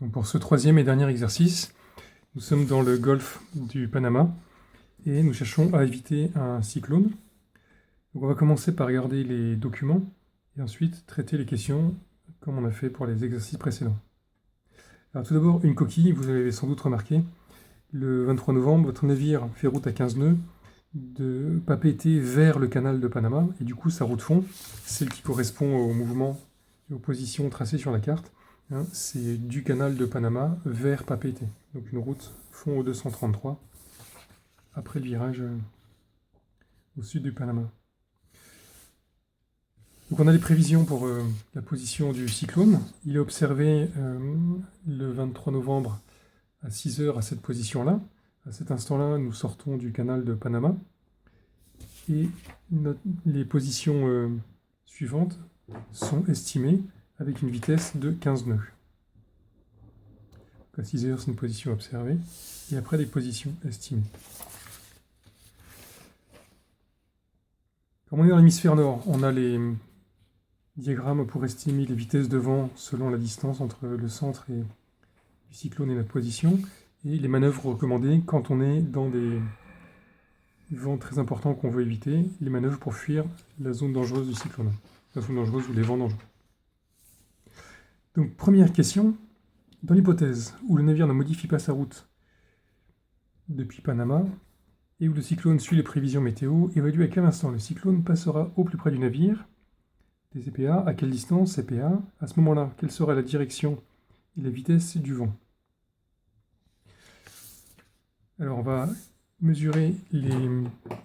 Donc pour ce troisième et dernier exercice, nous sommes dans le golfe du Panama et nous cherchons à éviter un cyclone. Donc on va commencer par regarder les documents et ensuite traiter les questions comme on a fait pour les exercices précédents. Alors tout d'abord, une coquille, vous avez sans doute remarqué, le 23 novembre, votre navire fait route à 15 nœuds de Papeete vers le canal de Panama, et du coup sa route fond, celle qui correspond au mouvement et aux positions tracées sur la carte, hein, c'est du canal de Panama vers Papeete. Donc une route fond au 233, après le virage au sud du Panama. Donc on a les prévisions pour la position du cyclone. Il est observé le 23 novembre à 6 heures à cette position-là. À cet instant-là, nous sortons du canal de Panama. Et les positions suivantes sont estimées avec une vitesse de 15 nœuds. Donc à 6 heures, c'est une position observée. Et après, les positions estimées. Comme on est dans l'hémisphère nord, on a les diagrammes pour estimer les vitesses de vent selon la distance entre le centre du cyclone et la position, et les manœuvres recommandées quand on est dans des vents très importants qu'on veut éviter, les manœuvres pour fuir la zone dangereuse du cyclone, la zone dangereuse ou les vents dangereux. Donc première question, dans l'hypothèse où le navire ne modifie pas sa route depuis Panama, et où le cyclone suit les prévisions météo, évalue à quel instant le cyclone passera au plus près du navire, des CPA, à quelle distance CPA, à ce moment-là, quelle sera la direction et la vitesse du vent. Alors on va mesurer les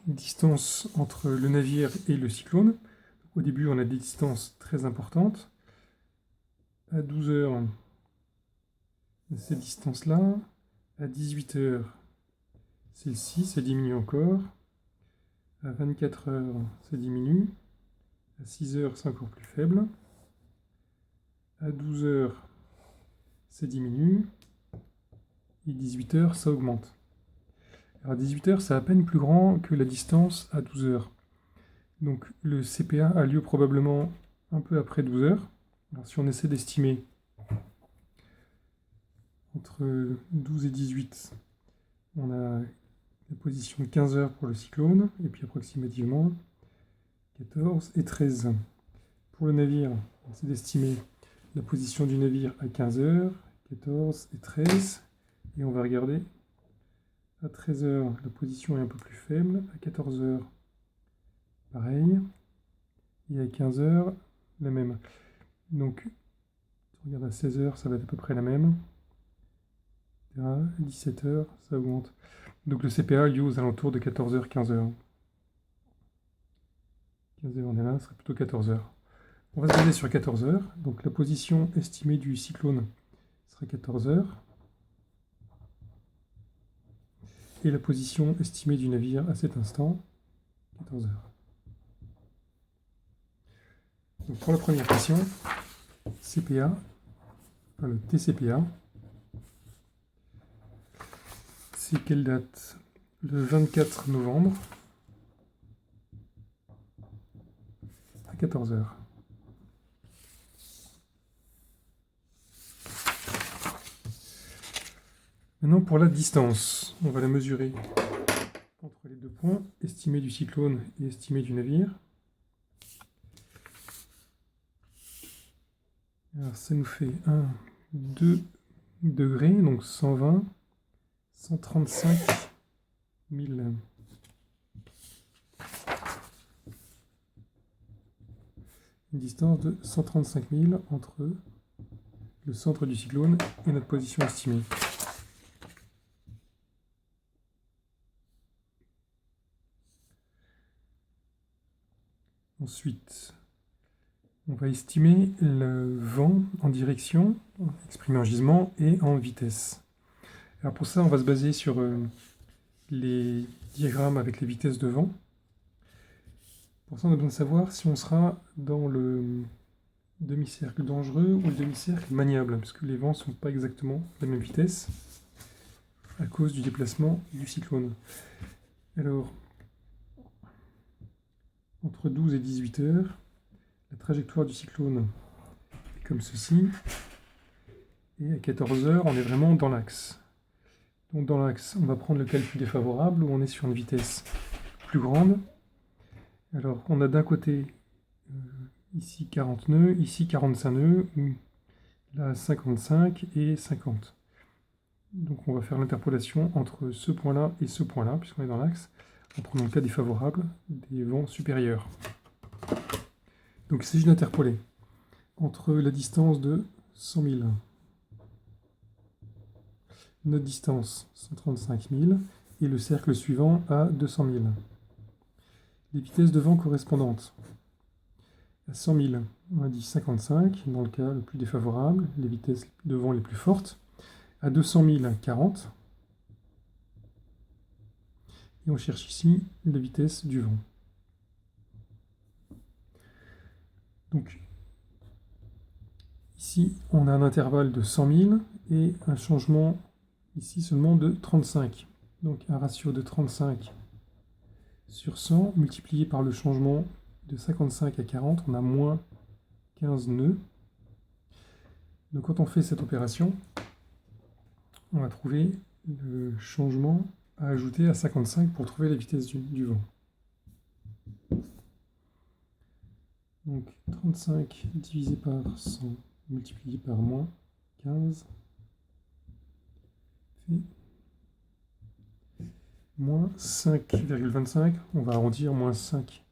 distances entre le navire et le cyclone. Au début, on a des distances très importantes. À 12 heures, cette distance-là. À 18 heures, celle-ci, ça diminue encore. À 24 heures, ça diminue. À 6 heures, c'est encore plus faible. À 12 heures, ça diminue. Et 18 heures, ça augmente. Alors à 18 heures, c'est à peine plus grand que la distance à 12 heures. Donc le CPA a lieu probablement un peu après 12 heures. Alors si on essaie d'estimer entre 12 et 18, on a la position de 15 heures pour le cyclone, et puis approximativement 14 et 13. Pour le navire, on essaie d'estimer la position du navire à 15 heures, 14 et 13, et on va regarder à 13 heures, la position est un peu plus faible, à 14 heures, pareil, et à 15 heures, la même. Donc, si on regarde à 16 heures, ça va être à peu près la même. À 17 heures, ça augmente. Donc le CPA a lieu aux alentours de 14 heures, 15 heures. 15 heures, on est là, ce serait plutôt 14 heures. On va se baser sur 14 heures. Donc la position estimée du cyclone sera 14 heures. Et la position estimée du navire à cet instant, 14 heures. Donc pour la première question, CPA, enfin le TCPA, c'est quelle date? Le 24 novembre à 14 heures. Maintenant pour la distance, on va la mesurer entre les deux points, estimé du cyclone et estimé du navire. Alors ça nous fait 1, 2 degrés, donc 120, 135 000. Une distance de 135 000 entre le centre du cyclone et notre position estimée. Ensuite, on va estimer le vent en direction, exprimé en gisement, et en vitesse. Alors pour ça, on va se baser sur les diagrammes avec les vitesses de vent. Pour ça, on a besoin de savoir si on sera dans le demi-cercle dangereux ou le demi-cercle maniable, parce que les vents ne sont pas exactement à la même vitesse à cause du déplacement du cyclone. Alors, entre 12 et 18 heures, la trajectoire du cyclone est comme ceci. et à 14 heures, on est vraiment dans l'axe. Donc dans l'axe, on va prendre le cas le plus défavorable, où on est sur une vitesse plus grande. Alors on a d'un côté, ici 40 nœuds, ici 45 nœuds, là 55 et 50. Donc on va faire l'interpolation entre ce point-là et ce point-là, puisqu'on est dans l'axe, en prenant le cas défavorable des vents supérieurs. Donc il s'agit d'interpoler entre la distance de 100 000, notre distance 135 000, et le cercle suivant à 200 000. Les vitesses de vent correspondantes. À 100 000, on a dit 55, dans le cas le plus défavorable, les vitesses de vent les plus fortes. À 200 000, 40. Et on cherche ici la vitesse du vent. Donc, ici, on a un intervalle de 100 000 et un changement ici seulement de 35. Donc, un ratio de 35 sur 100 multiplié par le changement de 55 à 40, on a moins 15 nœuds. Donc, quand on fait cette opération, on va trouver le changement à ajouter à 55 pour trouver la vitesse du vent. Donc 35 divisé par 100 multiplié par moins 15 fait moins 5,25. On va arrondir, moins 5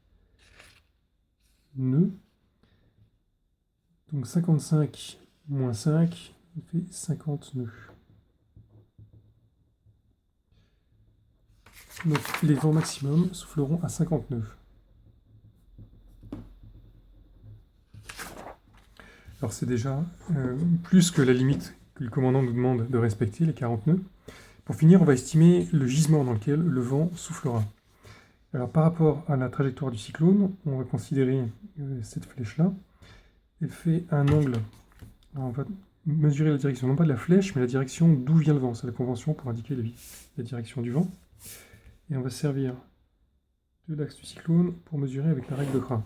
nœuds. Donc 55 moins 5 fait 50 nœuds. Donc les vents maximum souffleront à 50 nœuds. Alors c'est déjà plus que la limite que le commandant nous demande de respecter, les 40 nœuds. Pour finir, on va estimer le gisement dans lequel le vent soufflera. Alors par rapport à la trajectoire du cyclone, on va considérer cette flèche-là. Elle fait un angle. Alors, on va mesurer la direction, non pas de la flèche, mais la direction d'où vient le vent. C'est la convention pour indiquer la direction du vent. Et on va se servir de l'axe du cyclone pour mesurer avec la règle de Kra.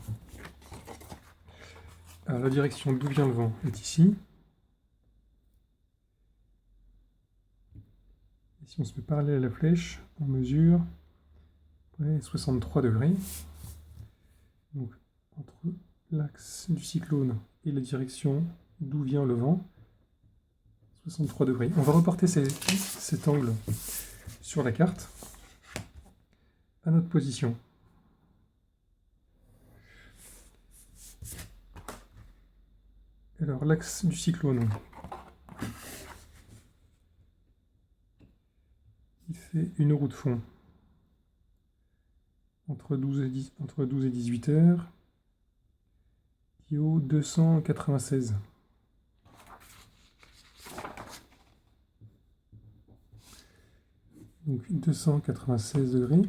Alors la direction d'où vient le vent est ici. Et si on se met parallèle à la flèche, on mesure 63 degrés. Donc entre l'axe du cyclone et la direction d'où vient le vent, 63 degrés. On va reporter cet angle sur la carte à notre position. Alors l'axe du cyclone, il fait une roue de fond entre 12 et 18 heures, qui est au 296. Donc 296 degrés.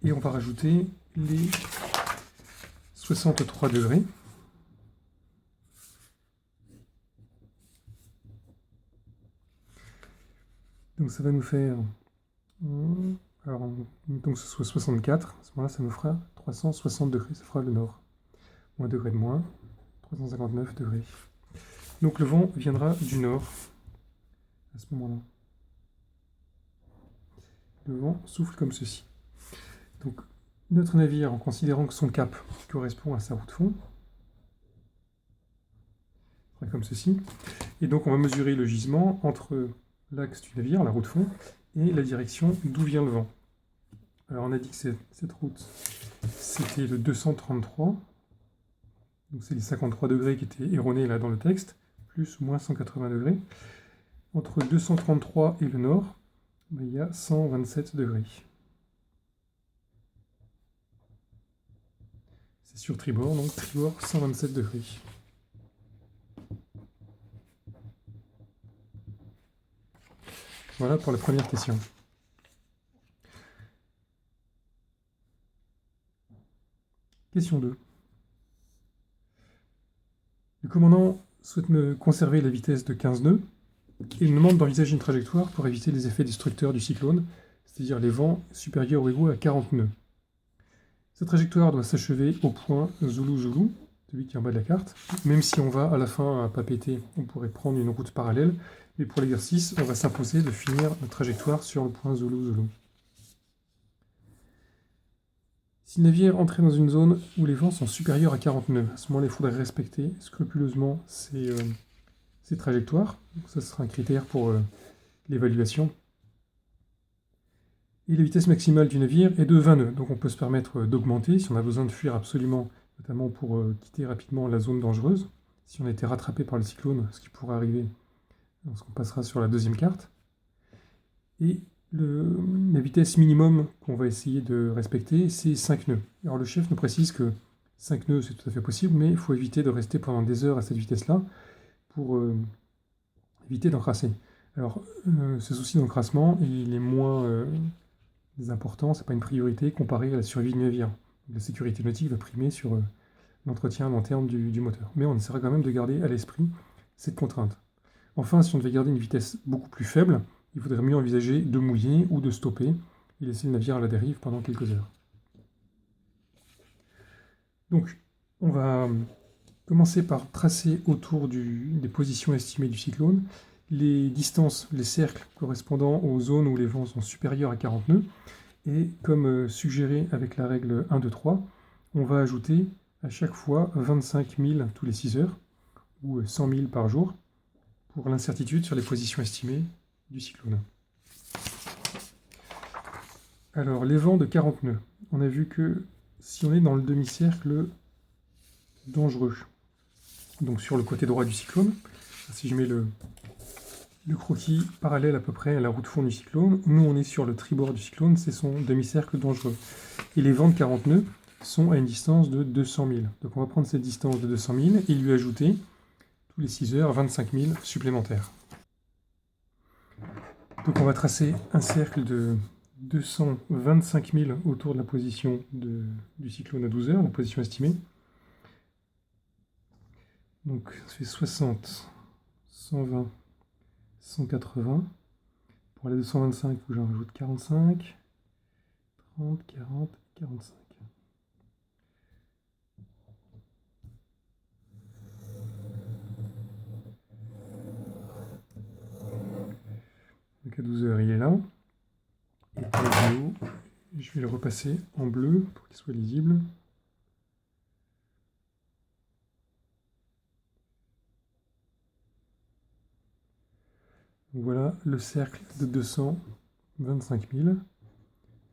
Et on va rajouter les 63 degrés. Donc ça va nous faire, alors mettons que ce soit 64, à ce moment-là ça nous fera 360 degrés, ça fera le nord. Moins degré de moins, 359 degrés. Donc le vent viendra du nord à ce moment-là. Le vent souffle comme ceci. Donc notre navire, en considérant que son cap correspond à sa roue de fond, sera comme ceci. Et donc on va mesurer le gisement entre l'axe du navire, la roue de fond, et la direction d'où vient le vent. Alors on a dit que cette route, c'était le 233, donc c'est les 53 degrés qui étaient erronés là dans le texte, plus ou moins 180 degrés. Entre 233 et le nord, il y a 127 degrés. C'est sur tribord, donc tribord 127 degrés. Voilà pour la première question. Question 2. Le commandant souhaite me conserver la vitesse de 15 nœuds et il me demande d'envisager une trajectoire pour éviter les effets destructeurs du cyclone, c'est-à-dire les vents supérieurs ou égaux à 40 nœuds. Cette trajectoire doit s'achever au point Zulu-Zulu, celui qui est en bas de la carte. Même si on va à la fin à pas péter, on pourrait prendre une route parallèle. Mais pour l'exercice, on va s'imposer de finir notre trajectoire sur le point Zulu-Zulu. Si le navire entrait dans une zone où les vents sont supérieurs à 40 nœuds, à ce moment-là, il faudrait respecter scrupuleusement ces trajectoires. Donc ça sera un critère pour l'évaluation. Et la vitesse maximale du navire est de 20 nœuds, donc on peut se permettre d'augmenter si on a besoin de fuir absolument, notamment pour quitter rapidement la zone dangereuse, si on a été rattrapé par le cyclone, ce qui pourrait arriver lorsqu'on passera sur la deuxième carte. Et la vitesse minimum qu'on va essayer de respecter, c'est 5 nœuds. Alors le chef nous précise que 5 nœuds, c'est tout à fait possible, mais il faut éviter de rester pendant des heures à cette vitesse-là pour éviter d'encrasser. Alors, ce souci d'encrassement, il est moins important, c'est pas une priorité comparé à la survie du navire. La sécurité nautique va primer sur l'entretien à long terme du moteur. Mais on essaiera quand même de garder à l'esprit cette contrainte. Enfin, si on devait garder une vitesse beaucoup plus faible, il faudrait mieux envisager de mouiller ou de stopper et laisser le navire à la dérive pendant quelques heures. Donc, on va commencer par tracer autour des positions estimées du cyclone les distances, les cercles correspondant aux zones où les vents sont supérieurs à 40 nœuds. Et comme suggéré avec la règle 1, 2, 3, on va ajouter à chaque fois 25 000 tous les 6 heures, ou 100 000 par jour, pour l'incertitude sur les positions estimées du cyclone. Alors, les vents de 40 nœuds. On a vu que si on est dans le demi-cercle dangereux, donc sur le côté droit du cyclone, si je mets le croquis parallèle à peu près à la roue de fond du cyclone, nous on est sur le tribord du cyclone, c'est son demi-cercle dangereux. Et les vents de 40 nœuds sont à une distance de 200 000. Donc on va prendre cette distance de 200 000 et lui ajouter, tous les 6 heures, 25 000 supplémentaires. Donc on va tracer un cercle de 225 000 autour de la position du cyclone à 12 heures, la position estimée. Donc ça fait 60, 120, 180. Pour aller de 125, il faut que j'en rajoute 45, 30, 40, 45. Donc à 12 heures, il est là. Et pour le géo, je vais le repasser en bleu pour qu'il soit lisible. Donc voilà le cercle de 225 000,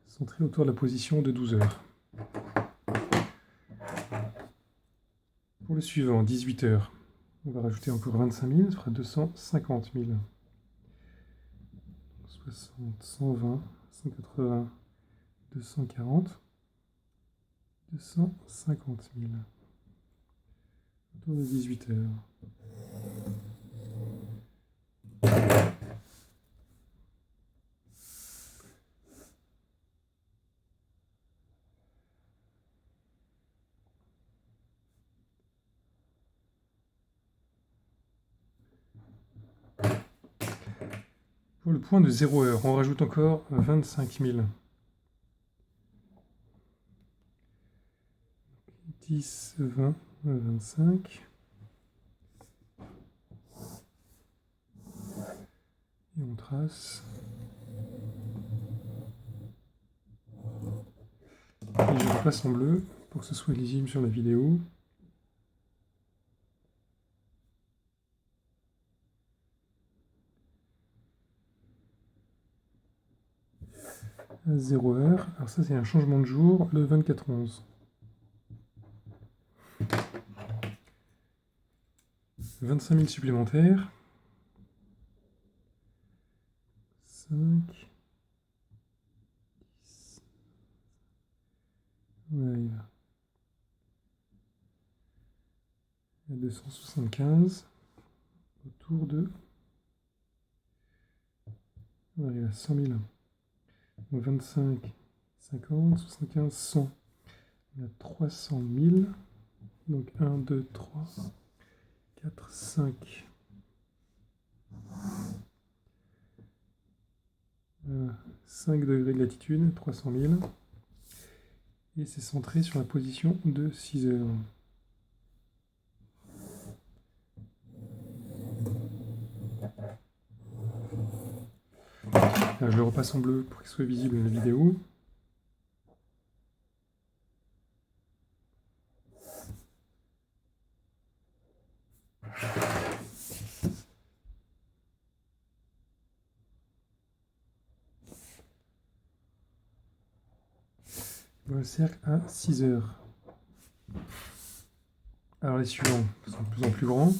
centré autour de la position de 12 heures. Pour le suivant, 18 heures, on va rajouter encore 25 000, ça fera 250 000. 60, 120, 180, 240, 250 000. Autour de 18 heures. Pour le point de 0 heure, on rajoute encore 25 000. 10, 20, 25. Et on trace. Et je repasse en bleu pour que ce soit lisible sur la vidéo. À 0 heure. Alors ça c'est un changement de jour, le 24/11. 25 000 supplémentaires. 5, 10. On arrive à 275. Autour de... On arrive à 100 000. Donc 25, 50, 75, 100. On a 300 000. Donc 1, 2, 3, 4, 5. 5 degrés de latitude, 300 000. Et c'est centré sur la position de 6 heures. Je le repasse en bleu pour qu'il soit visible dans la vidéo. Le cercle à 6 heures. Alors les suivants sont de plus en plus grands.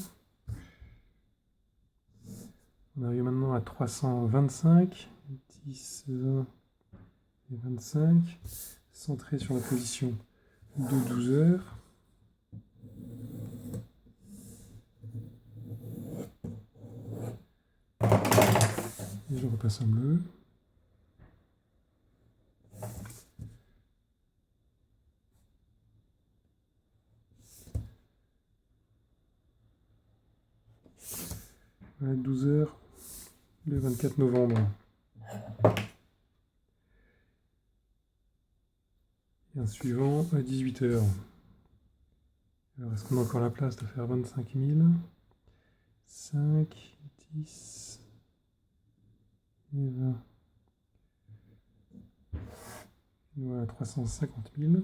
On arrive maintenant à 325, 10, 20 et 25, centré sur la position de 12 heures. Et je repasse en bleu. Voilà, 12 heures, le 24 novembre. Et un suivant à 18 heures. Alors, est-ce qu'on a encore la place de faire 25 000 5, 10 et 20. Voilà, 350 000.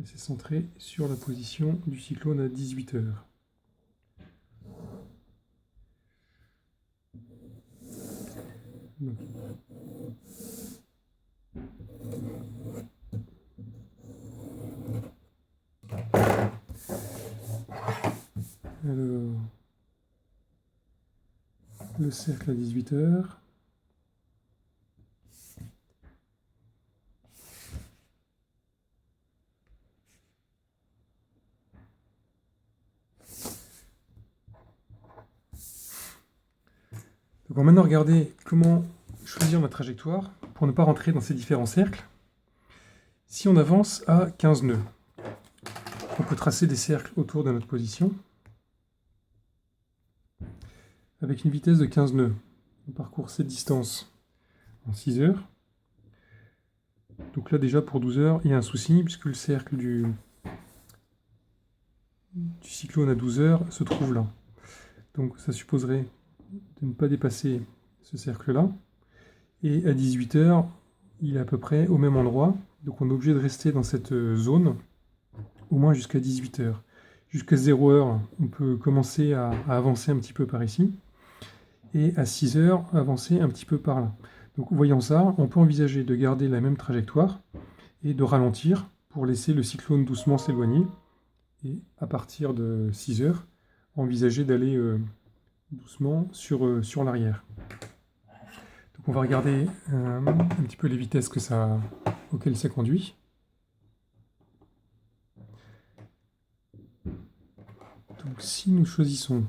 Et c'est centré sur la position du cyclone à 18 heures. Donc, alors, le cercle à 18 heures. Donc on va maintenant regarder comment choisir ma trajectoire pour ne pas rentrer dans ces différents cercles. Si on avance à 15 nœuds, on peut tracer des cercles autour de notre position avec une vitesse de 15 nœuds. On parcourt cette distance en 6 heures. Donc là déjà pour 12 heures, il y a un souci puisque le cercle du cyclone à 12 heures se trouve là. Donc ça supposerait de ne pas dépasser ce cercle-là. Et à 18 heures, il est à peu près au même endroit. Donc on est obligé de rester dans cette zone au moins jusqu'à 18 heures. Jusqu'à 0 heure, on peut commencer à avancer un petit peu par ici. Et à 6 heures, avancer un petit peu par là. Donc voyant ça, on peut envisager de garder la même trajectoire et de ralentir pour laisser le cyclone doucement s'éloigner. Et à partir de 6 heures, envisager d'aller doucement sur l'arrière. Donc on va regarder un petit peu les vitesses auxquelles ça conduit. Donc si nous choisissons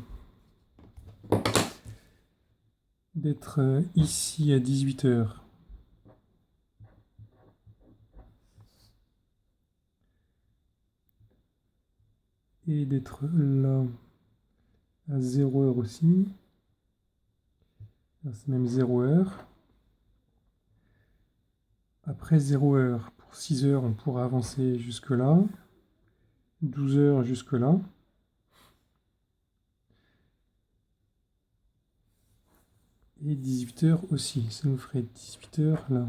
d'être ici à 18 heures, et d'être là à 0 heure aussi, c'est même 0 heure. Après 0 heure, pour 6 heures, on pourra avancer jusque là, 12 heures jusque là. Et 18 heures aussi, ça nous ferait 18 heures là.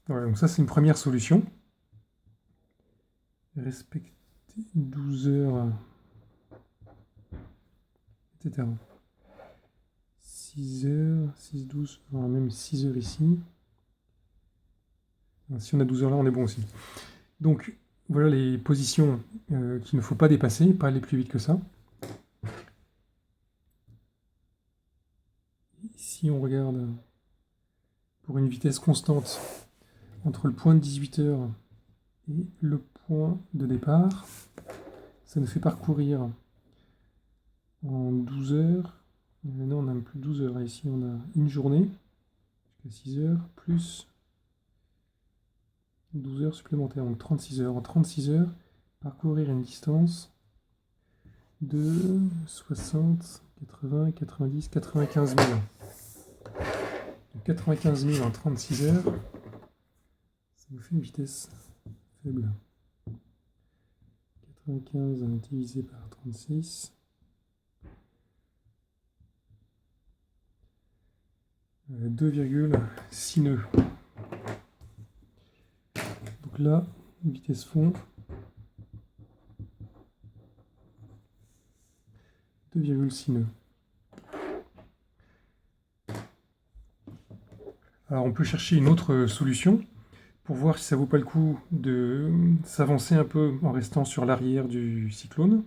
Voilà, donc ça c'est une première solution. Respecter 12 heures, etc. 6 heures, 6, 12, non, même 6 heures ici. Si on a 12 heures là, on est bon aussi. Donc voilà les positions qu'il ne faut pas dépasser, pas aller plus vite que ça. Si on regarde pour une vitesse constante entre le point de 18 heures et le point de départ, ça nous fait parcourir en 12 heures. Non, on n'a même plus 12 heures. Ici, on a une journée jusqu'à 6 heures plus 12 heures supplémentaires, donc 36 heures. En 36 heures, parcourir une distance de 60, 80, 90, 95 000. Donc 95 000 en 36 heures, ça nous fait une vitesse faible. 95 divisé par 36. 2,6 nœuds. Donc là, vitesse fond, 2,6 nœuds. Alors on peut chercher une autre solution pour voir si ça vaut pas le coup de s'avancer un peu en restant sur l'arrière du cyclone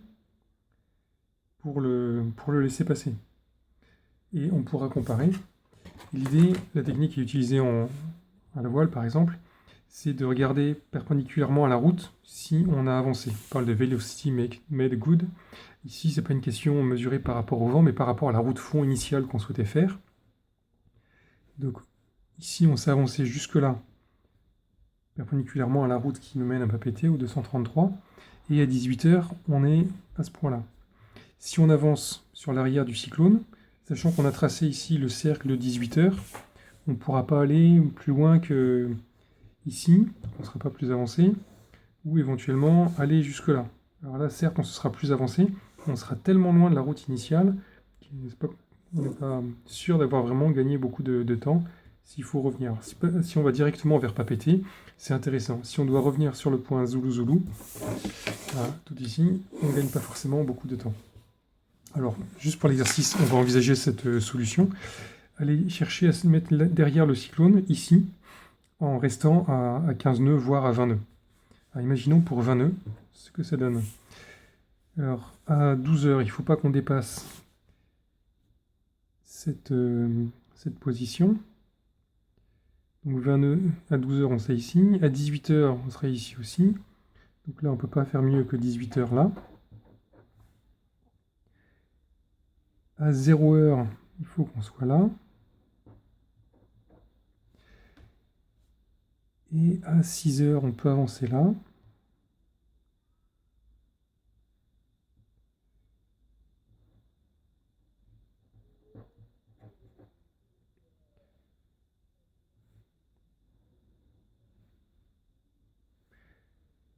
pour le laisser passer. Et on pourra comparer. L'idée, la technique qui est utilisée à la voile par exemple, c'est de regarder perpendiculairement à la route si on a avancé. On parle de velocity made good. Ici, c'est pas une question mesurée par rapport au vent, mais par rapport à la route fond initiale qu'on souhaitait faire. Donc ici, on s'est avancé jusque-là, perpendiculairement à la route qui nous mène à Papeete, au 233, et à 18h, on est à ce point-là. Si on avance sur l'arrière du cyclone, sachant qu'on a tracé ici le cercle de 18h, on ne pourra pas aller plus loin que ici, on ne sera pas plus avancé, ou éventuellement aller jusque-là. Alors là, certes, on se sera plus avancé, on sera tellement loin de la route initiale qu'on n'est pas sûr d'avoir vraiment gagné beaucoup de temps s'il faut revenir. Si on va directement vers Papeete, c'est intéressant. Si on doit revenir sur le point Zulu, tout ici, on ne gagne pas forcément beaucoup de temps. Alors, juste pour l'exercice, on va envisager cette solution. Allez chercher à se mettre derrière le cyclone, ici, en restant à 15 nœuds, voire à 20 nœuds. Alors, imaginons pour 20 nœuds ce que ça donne. Alors, à 12 heures, il ne faut pas qu'on dépasse cette position. Donc 20 nœuds, à 12 heures, on sera ici. À 18 heures, on sera ici aussi. Donc là, on ne peut pas faire mieux que 18 heures là. À 0 heure, il faut qu'on soit là. Et à 6 heures, on peut avancer là.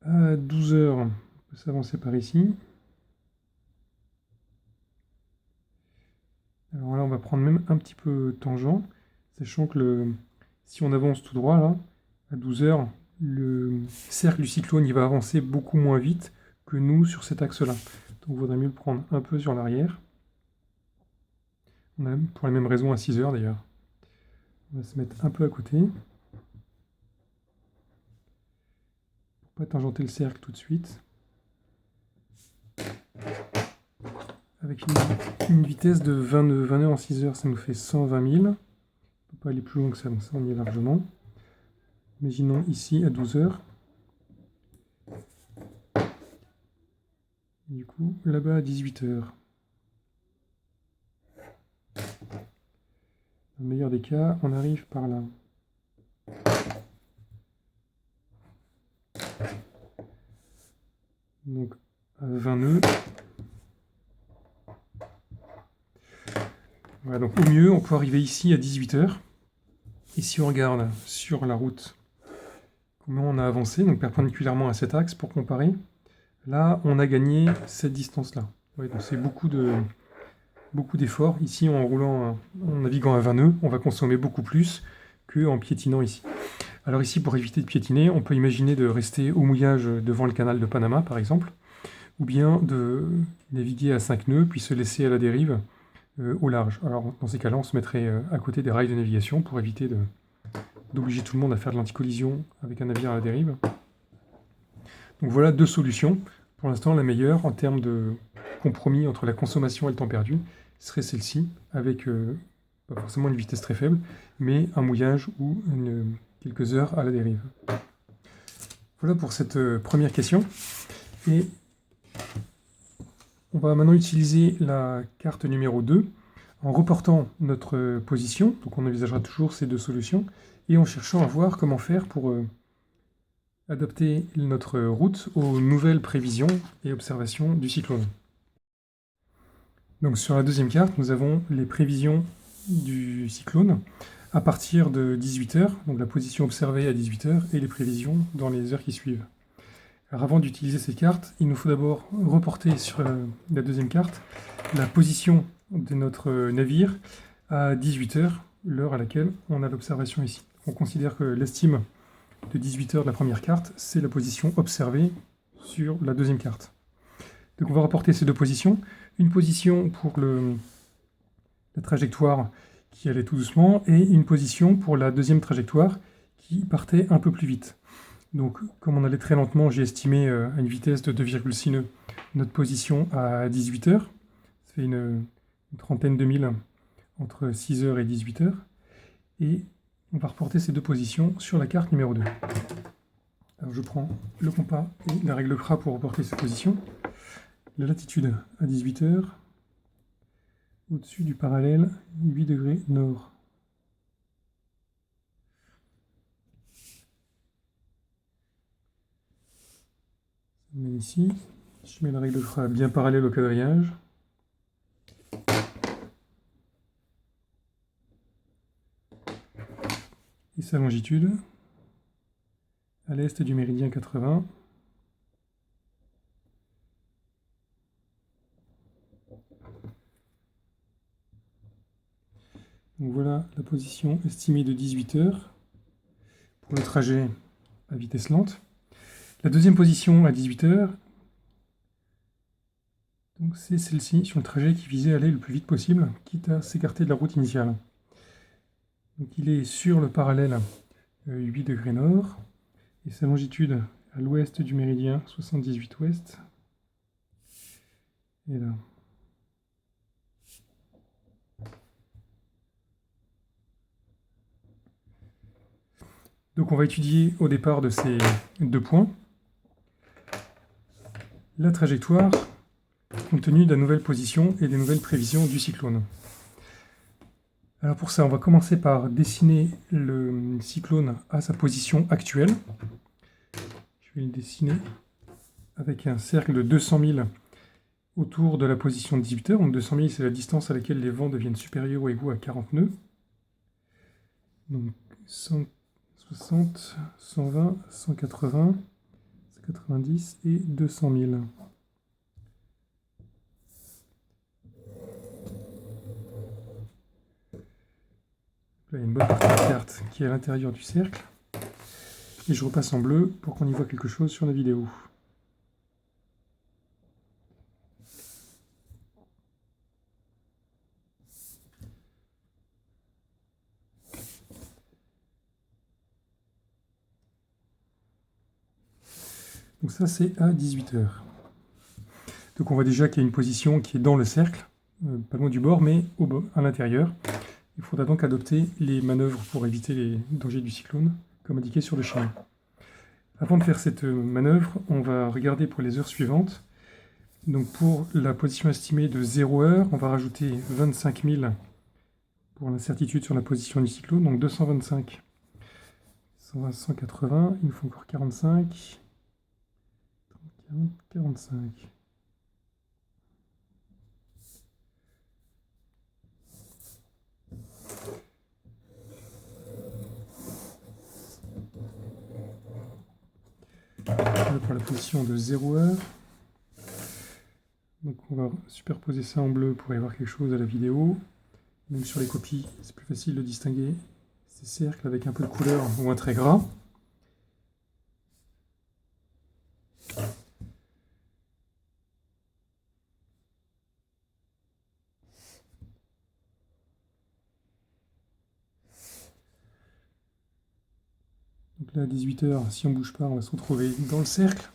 À 12 heures, on peut s'avancer par ici. Alors là, on va prendre même un petit peu tangent, sachant que si on avance tout droit, là, à 12 heures, le cercle du cyclone il va avancer beaucoup moins vite que nous sur cet axe-là. Donc il vaudrait mieux le prendre un peu sur l'arrière. Pour la même raison à 6 heures d'ailleurs. On va se mettre un peu à côté. Pour pas tangenter le cercle tout de suite. Avec une vitesse de 20 nœuds en 6 heures, ça nous fait 120 000. On ne peut pas aller plus loin que ça, donc ça on y est largement. Imaginons ici à 12 heures. Et du coup, là-bas à 18 heures. Dans le meilleur des cas, on arrive par là. Donc, à 20 nœuds. Voilà, donc au mieux, on peut arriver ici à 18 heures. Et si on regarde sur la route, comment on a avancé, donc perpendiculairement à cet axe pour comparer, là, on a gagné cette distance-là. Ouais, donc c'est beaucoup d'efforts. Ici, en naviguant à 20 nœuds, on va consommer beaucoup plus qu'en piétinant ici. Alors ici, pour éviter de piétiner, on peut imaginer de rester au mouillage devant le canal de Panama, par exemple, ou bien de naviguer à 5 nœuds, puis se laisser à la dérive au large. Alors dans ces cas-là, on se mettrait à côté des rails de navigation pour éviter d'obliger tout le monde à faire de l'anticollision avec un navire à la dérive. Donc voilà deux solutions. Pour l'instant, la meilleure en termes de compromis entre la consommation et le temps perdu serait celle-ci, avec pas forcément une vitesse très faible, mais un mouillage ou quelques heures à la dérive. Voilà pour cette première question. Et on va maintenant utiliser la carte numéro 2 en reportant notre position, donc on envisagera toujours ces deux solutions, et en cherchant à voir comment faire pour adapter notre route aux nouvelles prévisions et observations du cyclone. Donc sur la deuxième carte, nous avons les prévisions du cyclone à partir de 18h, donc la position observée à 18h et les prévisions dans les heures qui suivent. Alors avant d'utiliser ces cartes, il nous faut d'abord reporter sur la deuxième carte la position de notre navire à 18h l'heure à laquelle on a l'observation ici. On considère que l'estime de 18 heures de la première carte, c'est la position observée sur la deuxième carte. Donc on va rapporter ces deux positions. Une position pour la trajectoire qui allait tout doucement, et une position pour la deuxième trajectoire qui partait un peu plus vite. Donc comme on allait très lentement, j'ai estimé à une vitesse de 2,6 nœuds notre position à 18 heures. Ça fait une trentaine de milles entre 6 heures et 18 heures. Et on va reporter ces deux positions sur la carte numéro 2. Alors je prends le compas et la règle CRA pour reporter ces positions. La latitude à 18 heures, au-dessus du parallèle 8 degrés nord. On met ici, je mets la règle CRA bien parallèle au quadrillage. Et sa longitude à l'est du méridien 80. Donc voilà la position estimée de 18 heures pour le trajet à vitesse lente. La deuxième position à 18 heures, c'est celle-ci sur le trajet qui visait à aller le plus vite possible, quitte à s'écarter de la route initiale. Donc il est sur le parallèle 8 degrés nord, et sa longitude à l'ouest du méridien 78 ouest. Et là. Donc on va étudier au départ de ces deux points la trajectoire compte tenu de la nouvelle position et des nouvelles prévisions du cyclone. Alors pour ça, on va commencer par dessiner le cyclone à sa position actuelle. Je vais le dessiner avec un cercle de 200 000 autour de la position de 18 heures. Donc 200 000, c'est la distance à laquelle les vents deviennent supérieurs ou égaux à 40 nœuds. Donc 160, 120, 180, 190 et 200 000. Là, il y a une bonne partie de la carte qui est à l'intérieur du cercle. Et je repasse en bleu pour qu'on y voit quelque chose sur la vidéo. Donc ça, c'est à 18 heures. Donc on voit déjà qu'il y a une position qui est dans le cercle, pas loin du bord, mais à l'intérieur. Il faudra donc adopter les manœuvres pour éviter les dangers du cyclone, comme indiqué sur le schéma. Avant de faire cette manœuvre, on va regarder pour les heures suivantes. Donc pour la position estimée de 0 heure, on va rajouter 25 000 pour l'incertitude sur la position du cyclone, donc 225, 120, 180, il nous faut encore 45, 40, 45. Pour la position de 0 heure. Donc on va superposer ça en bleu pour y voir quelque chose à la vidéo. Même sur les copies, c'est plus facile de distinguer ces cercles avec un peu de couleur ou un trait gras. Donc là, à 18 heures, si on ne bouge pas, on va se retrouver dans le cercle.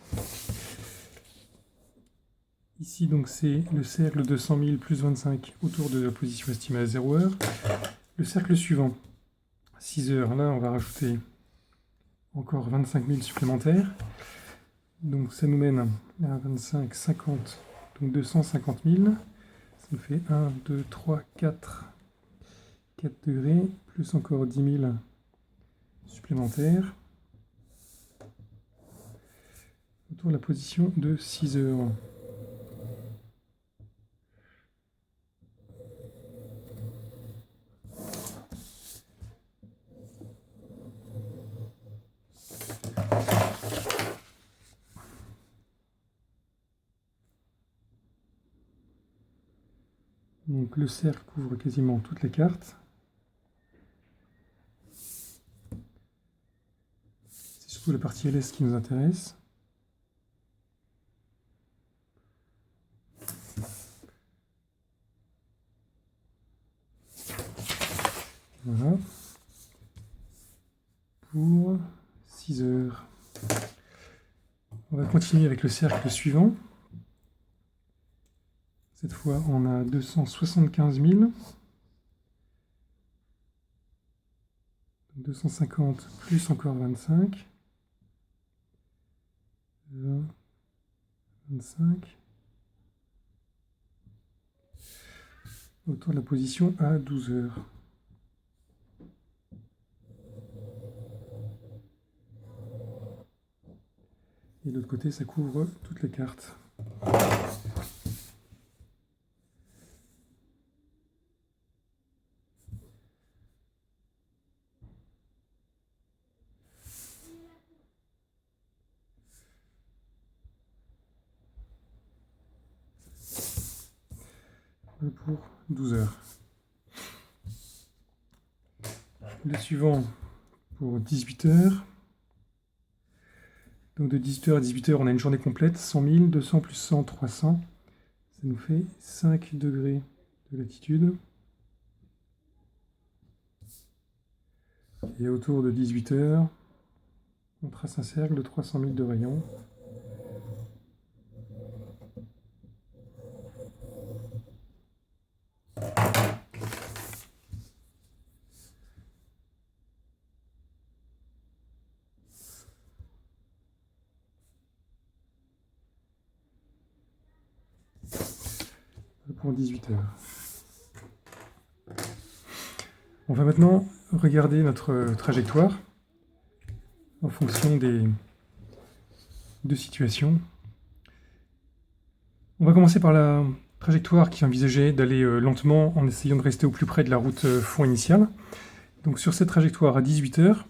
Ici, donc, c'est le cercle de 100 000 plus 25 autour de la position estimée à 0 heure. Le cercle suivant, 6 heures, là, on va rajouter encore 25 000 supplémentaires. Donc ça nous mène à 25, 50, donc 250 000. Ça nous fait 1, 2, 3, 4 degrés, plus encore 10 000 supplémentaires. Autour de la position de 6 heures. Donc le cercle couvre quasiment toutes les cartes. surtout la partie LS qui nous intéresse. Voilà. Pour 6 heures. On va continuer avec le cercle suivant. Cette fois, on a 275 000. 250 plus encore 25. 20, 25. Autour de la position à 12 heures. Et de l'autre côté, ça couvre toutes les cartes. Pour 12 heures. Le suivant pour 18 heures. Donc de 18h à 18h, on a une journée complète, 100 000, 200 plus 100, 300. Ça nous fait 5 degrés de latitude. Et autour de 18h, on trace un cercle de 300 000 de rayon. Pour 18 heures. On va maintenant regarder notre trajectoire en fonction des deux situations. On va commencer par la trajectoire qui envisageait d'aller lentement en essayant de rester au plus près de la route fond initiale. Donc sur cette trajectoire à 18 heures,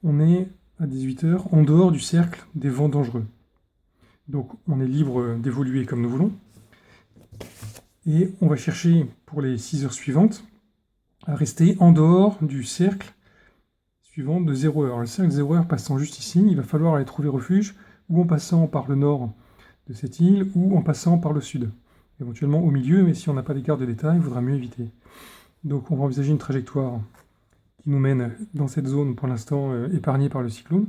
on est à 18 heures en dehors du cercle des vents dangereux. Donc on est libre d'évoluer comme nous voulons. Et on va chercher pour les 6 heures suivantes à rester en dehors du cercle suivant de 0 heure. Le cercle de 0 heure passant juste ici, il va falloir aller trouver refuge ou en passant par le nord de cette île ou en passant par le sud. Éventuellement au milieu, mais si on n'a pas d'écart de détail, il vaudra mieux éviter. Donc on va envisager une trajectoire qui nous mène dans cette zone pour l'instant épargnée par le cyclone.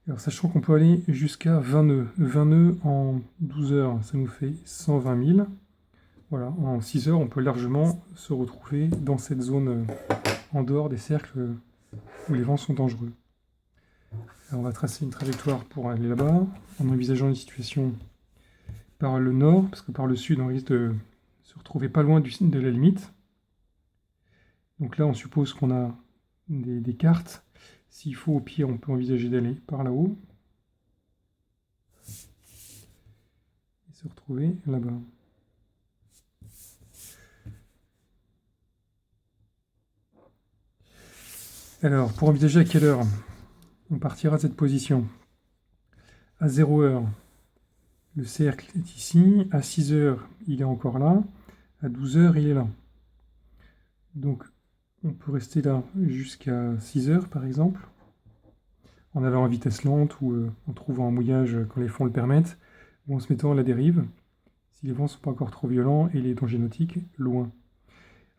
Alors, sachant qu'on peut aller jusqu'à 20 nœuds. 20 nœuds en 12 heures, ça nous fait 120 000. Voilà, en 6 heures, on peut largement se retrouver dans cette zone en dehors des cercles où les vents sont dangereux. Alors, on va tracer une trajectoire pour aller là-bas, en envisageant une situation par le nord, parce que par le sud, on risque de se retrouver pas loin de la limite. Donc là, on suppose qu'on a des cartes. S'il faut, au pire, on peut envisager d'aller par là-haut. Et se retrouver là-bas. Alors, pour envisager à quelle heure on partira de cette position. À 0 heure, le cercle est ici. À 6 heures, il est encore là. À 12 heures, il est là. Donc, on peut rester là jusqu'à 6 heures, par exemple, en allant à vitesse lente ou en trouvant un mouillage quand les fonds le permettent, ou en se mettant à la dérive, si les vents ne sont pas encore trop violents et les dangers nautiques loin.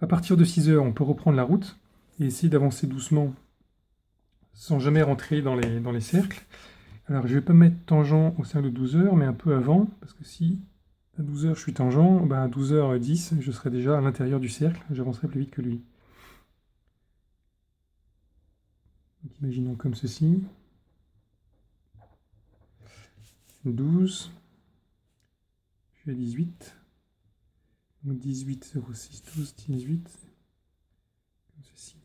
À partir de 6 heures, on peut reprendre la route et essayer d'avancer doucement sans jamais rentrer dans les cercles. Alors, je ne vais pas mettre tangent au cercle de 12 heures, mais un peu avant, parce que si à 12 heures je suis tangent, à 12h10, je serai déjà à l'intérieur du cercle, j'avancerai plus vite que lui. Donc, imaginons comme ceci. 12, je suis à 18. Donc 18, 0,6, 12, 18. Comme ceci.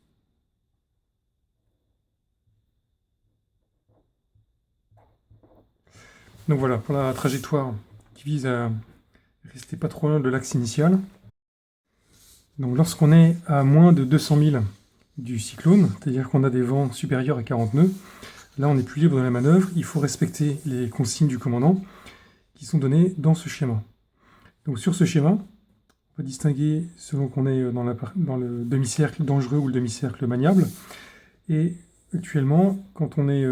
Donc voilà, pour la trajectoire qui vise à rester pas trop loin de l'axe initial. Donc lorsqu'on est à moins de 200 000 du cyclone, c'est-à-dire qu'on a des vents supérieurs à 40 nœuds, là on n'est plus libre de la manœuvre, il faut respecter les consignes du commandant qui sont données dans ce schéma. Donc sur ce schéma, on va distinguer selon qu'on est dans le demi-cercle dangereux ou le demi-cercle maniable. Et actuellement, quand on est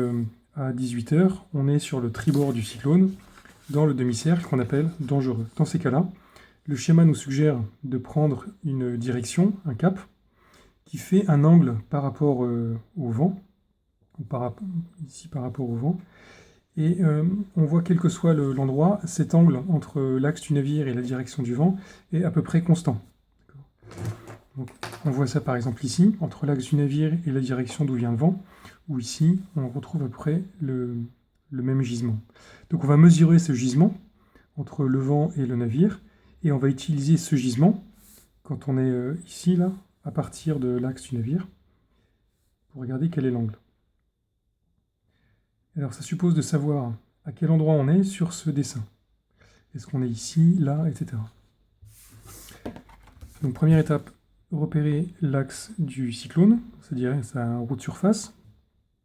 à 18 h, on est sur le tribord du cyclone, dans le demi-cercle qu'on appelle dangereux. Dans ces cas-là, le schéma nous suggère de prendre une direction, un cap, qui fait un angle par rapport au vent, ici par rapport au vent, et on voit quel que soit l'endroit, cet angle entre l'axe du navire et la direction du vent est à peu près constant. Donc, on voit ça par exemple ici, entre l'axe du navire et la direction d'où vient le vent, où ici on retrouve à peu près le même gisement. Donc on va mesurer ce gisement entre le vent et le navire, et on va utiliser ce gisement, quand on est ici, là, à partir de l'axe du navire, pour regarder quel est l'angle. Alors ça suppose de savoir à quel endroit on est sur ce dessin. Est-ce qu'on est ici, là, etc. Donc première étape, repérer l'axe du cyclone, c'est-à-dire sa roue de surface,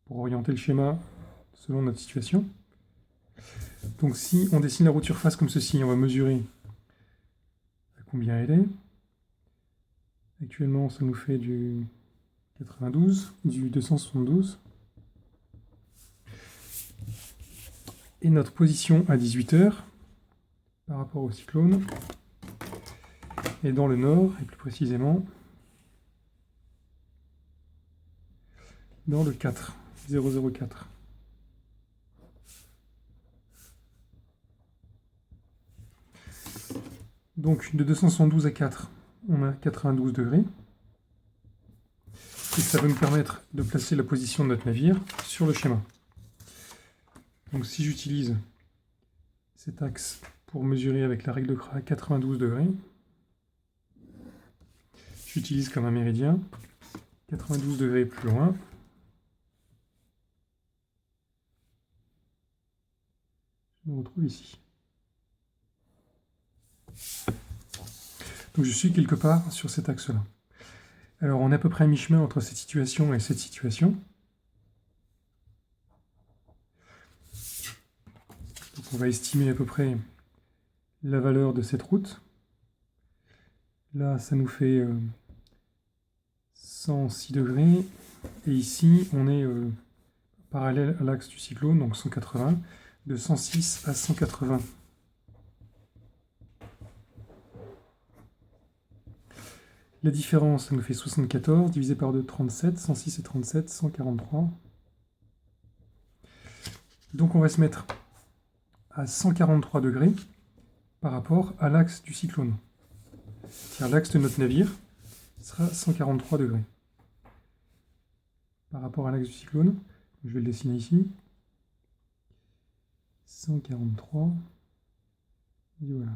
pour orienter le schéma selon notre situation. Donc si on dessine la roue de surface comme ceci, on va mesurer à combien elle est. Actuellement, ça nous fait du 92, du 272. Et notre position à 18 h par rapport au cyclone est dans le nord, et plus précisément dans le 4, 004. Donc de 272 à 4, on a 92 degrés. Et ça va nous permettre de placer la position de notre navire sur le schéma. Donc si j'utilise cet axe pour mesurer avec la règle de Kra 92 degrés, j'utilise comme un méridien 92 degrés plus loin. Je me retrouve ici. Donc je suis quelque part sur cet axe-là. Alors on est à peu près à mi-chemin entre cette situation et cette situation. Donc on va estimer à peu près la valeur de cette route. Là, ça nous fait 106 degrés. Et ici, on est parallèle à l'axe du cyclone, donc 180. De 106 à 180. La différence, ça nous fait 74, divisé par 2, 37. 106 et 37, 143. Donc on va se mettre à 143 degrés par rapport à l'axe du cyclone. C'est-à-dire l'axe de notre navire sera 143 degrés. Par rapport à l'axe du cyclone, je vais le dessiner ici. 143. Et voilà.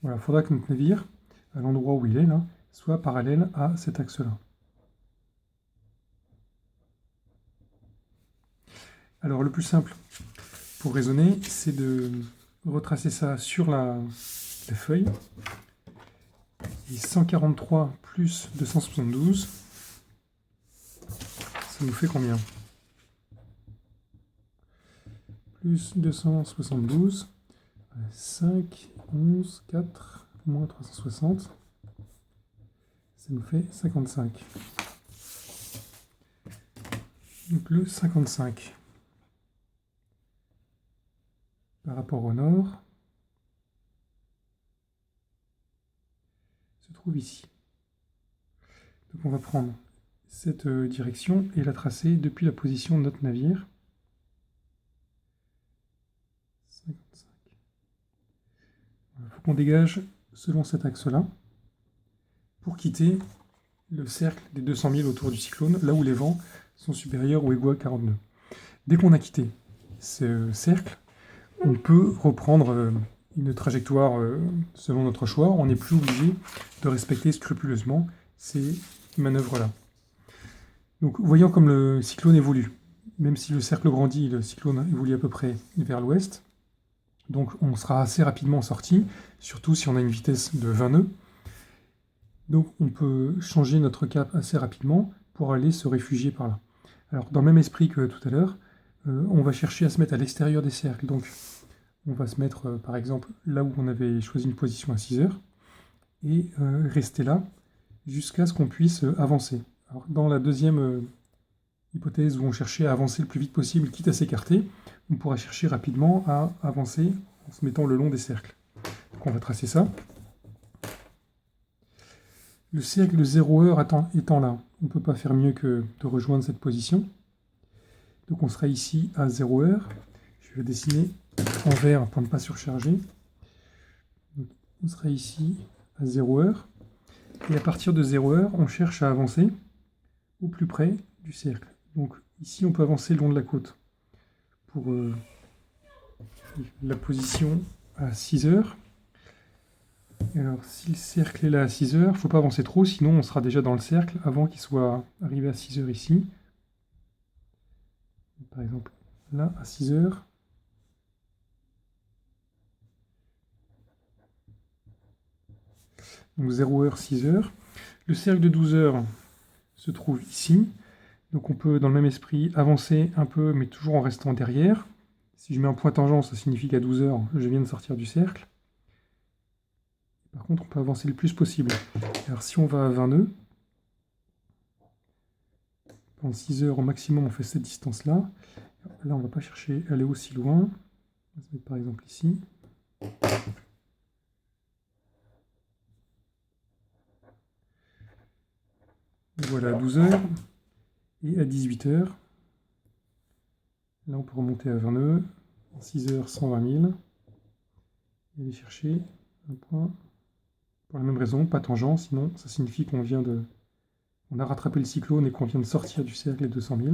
Voilà, il faudra que notre navire, à l'endroit où il est là, soit parallèle à cet axe-là. Alors le plus simple pour raisonner, c'est de retracer ça sur la feuille. Et 143 plus 272, ça nous fait combien? Plus 272, 5, 11, 4, moins 360, ça nous fait 55. Donc le 55 par rapport au nord se trouve ici. Donc on va prendre cette direction et la tracer depuis la position de notre navire. 55. Il faut qu'on dégage selon cet axe-là pour quitter le cercle des 200 000 autour du cyclone, là où les vents sont supérieurs ou égaux à 40 nœuds. Dès qu'on a quitté ce cercle, on peut reprendre une trajectoire selon notre choix. On n'est plus obligé de respecter scrupuleusement ces manœuvres-là. Donc, voyant comme le cyclone évolue, même si le cercle grandit, le cyclone évolue à peu près vers l'ouest. Donc, on sera assez rapidement sorti, surtout si on a une vitesse de 20 nœuds. Donc, on peut changer notre cap assez rapidement pour aller se réfugier par là. Alors, dans le même esprit que tout à l'heure, on va chercher à se mettre à l'extérieur des cercles. Donc, on va se mettre, par exemple, là où on avait choisi une position à 6 heures, et rester là jusqu'à ce qu'on puisse avancer. Alors, dans la deuxième hypothèse où on cherchait à avancer le plus vite possible, quitte à s'écarter, on pourra chercher rapidement à avancer en se mettant le long des cercles. Donc on va tracer ça. Le cercle de 0 heure étant là, on ne peut pas faire mieux que de rejoindre cette position. Donc on sera ici à 0 heure. Je vais dessiner en vert pour ne pas surcharger. Donc on sera ici à 0 heure. Et à partir de 0 heure, on cherche à avancer au plus près du cercle. Donc ici, on peut avancer le long de la côte. Pour la position à 6 heures. Et alors, si le cercle est là à 6 heures, il ne faut pas avancer trop, sinon on sera déjà dans le cercle avant qu'il soit arrivé à 6 heures ici. Par exemple, là, à 6 heures. Donc 0 heure, 6 heures. Le cercle de 12 heures se trouve ici. Donc on peut, dans le même esprit, avancer un peu, mais toujours en restant derrière. Si je mets un point tangent, ça signifie qu'à 12 heures, je viens de sortir du cercle. Par contre, on peut avancer le plus possible. Alors si on va à 20 nœuds, en 6 heures au maximum, on fait cette distance-là. Là, on ne va pas chercher à aller aussi loin. On va se mettre par exemple ici. Et voilà, à 12 heures. Et à 18 heures. Là, on peut remonter à 20 nœuds. En 6 heures, 120 000. Et aller chercher un point. Pour la même raison, pas tangent, sinon ça signifie qu'on vient de... On a rattrapé le cyclone et qu'on vient de sortir du cercle les 200 000.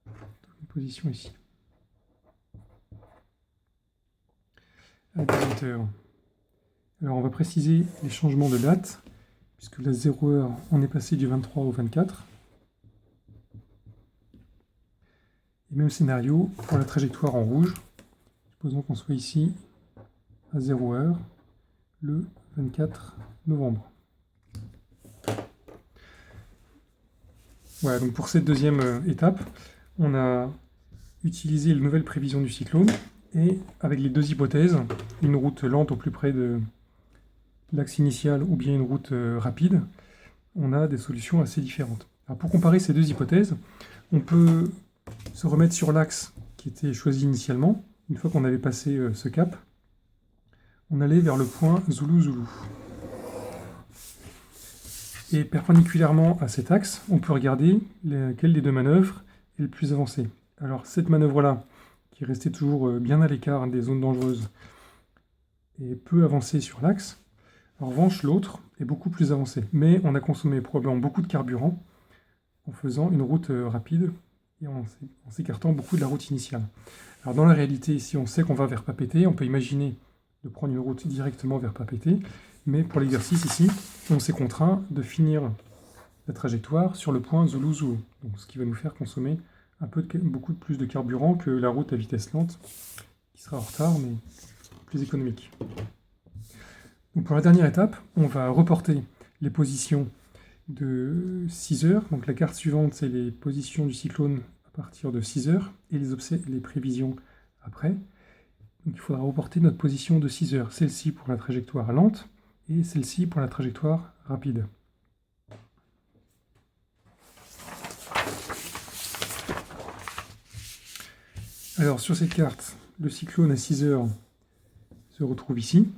Une position ici. À 18 heures. Alors on va préciser les changements de date, puisque la 0 heure, on est passé du 23 au 24. Et même scénario pour la trajectoire en rouge. Supposons qu'on soit ici à 0 heure, le 24 novembre. Voilà, donc pour cette deuxième étape, on a utilisé les nouvelles prévisions du cyclone, et avec les deux hypothèses, une route lente au plus près de l'axe initial ou bien une route rapide, on a des solutions assez différentes. Alors pour comparer ces deux hypothèses, on peut se remettre sur l'axe qui était choisi initialement. Une fois qu'on avait passé ce cap, on allait vers le point Zulu-Zulu. Et perpendiculairement à cet axe, on peut regarder laquelle des deux manœuvres est le plus avancée. Alors cette manœuvre-là, qui restait toujours bien à l'écart des zones dangereuses, est peu avancée sur l'axe. En revanche, l'autre est beaucoup plus avancée. Mais on a consommé probablement beaucoup de carburant en faisant une route rapide et en s'écartant beaucoup de la route initiale. Alors dans la réalité, si on sait qu'on va vers Papeete, on peut imaginer de prendre une route directement vers Papeete, mais pour l'exercice ici, on s'est contraint de la trajectoire sur le point Zulu-Zulu, donc ce qui va nous faire consommer beaucoup plus de carburant que la route à vitesse lente, qui sera en retard, mais plus économique. Donc pour la dernière étape, on va reporter les positions de 6 heures. Donc la carte suivante, c'est les positions du cyclone à partir de 6 heures, et les prévisions après. Donc il faudra reporter notre position de 6 heures, celle-ci pour la trajectoire lente, et celle-ci pour la trajectoire rapide. Alors sur cette carte, le cyclone à 6 heures se retrouve ici,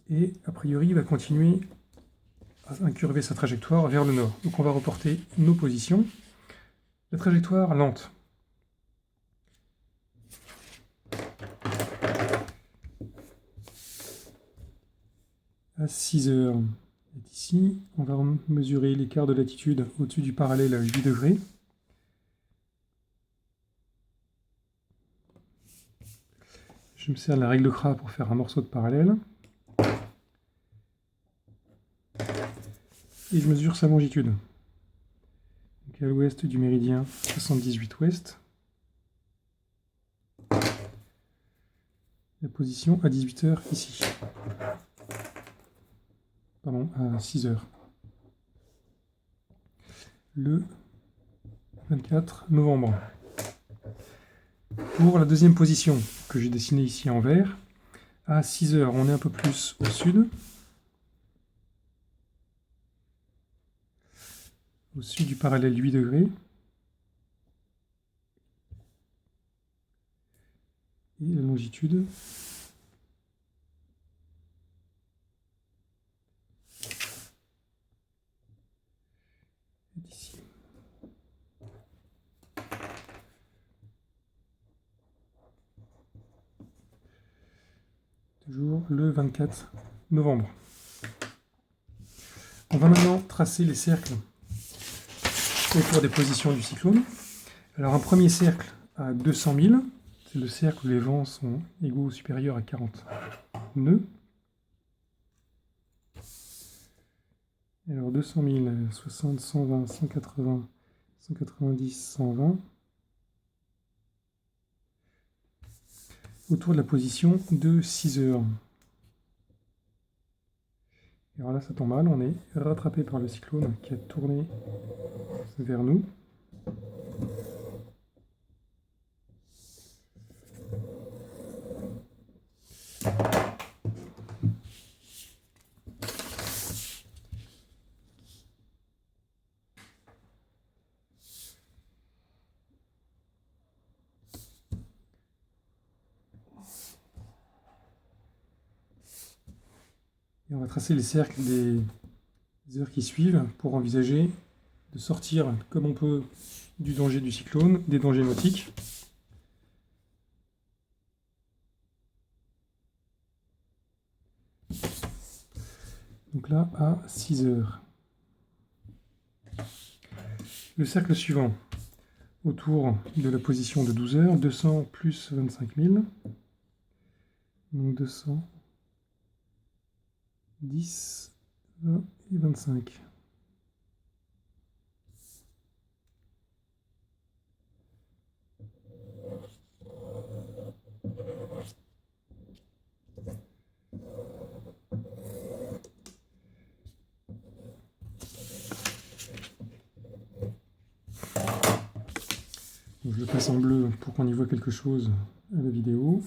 et a priori il va continuer à incurver sa trajectoire vers le nord. Donc on va reporter nos positions. La trajectoire lente. À 6 heures est ici. On va mesurer l'écart de latitude au-dessus du parallèle à 8 degrés. Je me sers de la règle de Kra pour faire un morceau de parallèle. Et je mesure sa longitude. Donc à l'ouest du méridien 78 ouest. La position à 18 heures ici. Pardon, à 6 heures. Le 24 novembre. Pour la deuxième position, que j'ai dessinée ici en vert, à 6 heures, on est un peu plus au sud. au-dessus du parallèle 8 degrés. Et la longitude. Ici. Toujours le 24 novembre. On va maintenant tracer les cercles autour des positions du cyclone. Alors un premier cercle à 200 000, c'est le cercle où les vents sont égaux ou supérieurs à 40 nœuds. Alors 200 000, 60, 120, 180, 190, 120. Autour de la position de 6 heures. Et alors là, ça tombe mal, on est rattrapé par le cyclone qui a tourné vers nous. Et on va tracer les cercles des heures qui suivent pour envisager de sortir comme on peut du danger du cyclone, des dangers nautiques. Donc là, à 6 heures. Le cercle suivant, autour de la position de 12 heures, 200 plus 25 000. Donc 200, 10, 20 et 25. Donc je le passe en bleu pour qu'on y voit quelque chose à la vidéo.